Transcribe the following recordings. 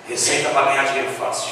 Receita para ganhar dinheiro fácil.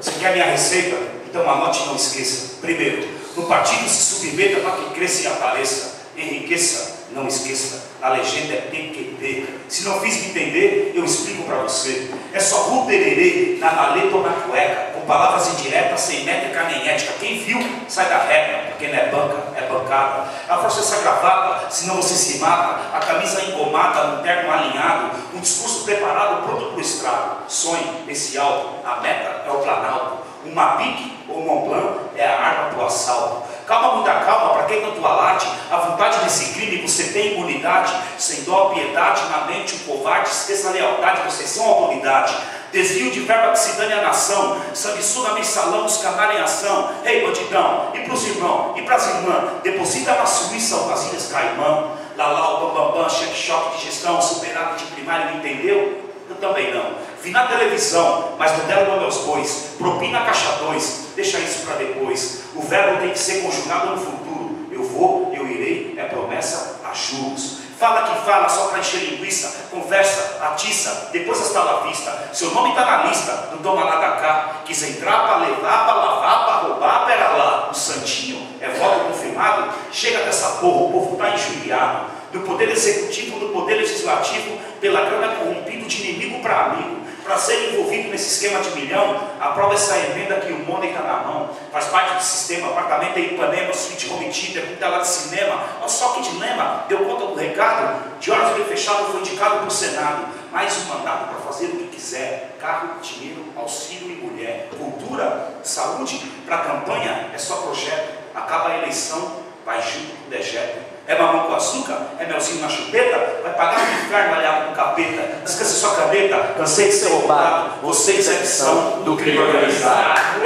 Você quer minha receita? Então anote e não esqueça. Primeiro, no partido se submeta para que cresça e apareça. Enriqueça, não esqueça. A legenda é PQP. Se não fiz me entender, eu explico para você. É só rudererê na maleta ou na cueca, com palavras indiretas, sem métrica nem ética. Quem viu, sai da regra, porque não é banca, é bancada. A força essa gravata, senão você se mata. A camisa engomada, no terno alinhado. Um discurso preparado, pronto para o estrado. Sonhe esse alto, a meta é o Planalto. Uma pique ou Mont Blanc é a arma para o assalto. Calma, muita calma, para quem tanto alarde. A vontade desse crime, você tem imunidade. Sem dó, piedade, na mente um covarde. Esqueça a lealdade, vocês são autoridade. Desvio de verba que se dane a nação. Sanguessuga mensalão, os canalha em ação. Ei, bandidão, e pros irmãos, e pras irmãs. Deposita na Suíça ou nas Ilhas Caimã. Lalau, bambambam, cheque-choque de gestão. Superado de primário, não entendeu? Eu também não. Vi na televisão, mas não deram nome aos bois. Propina caixa 2, deixa isso para depois. O verbo tem que ser conjugado no futuro. Eu vou, eu irei, é promessa a juros. Fala que fala só para encher linguiça. Conversa, atiça, depois está à vista. Seu nome está na lista, não toma nada cá. Quis entrar para levar, para lavar, para roubar, pera lá. O santinho é voto confirmado. Chega dessa porra, o povo está injuriado. Do poder executivo, do poder legislativo, pela grana corrompido de inimigo para amigo. Para ser envolvido nesse esquema de milhão, aprova essa emenda que o money está na mão. Faz parte do sistema, apartamento em Ipanema, suíte home theater, muita lá de cinema. Olha só que dilema, deu conta do recado? De horas bem fechado, foi indicado para o Senado. Mais um mandato para fazer o que quiser. Carro, dinheiro, auxílio e mulher. Cultura, saúde, para campanha é só projeto. Acaba a eleição, vai junto com o dejeto. É mamão com açúcar? É melzinho na chupeta? Vai pagar no inferno aliado com capeta. Descanse sua caneta, cansei de ser roubado. Vocês é que são do crime organizado.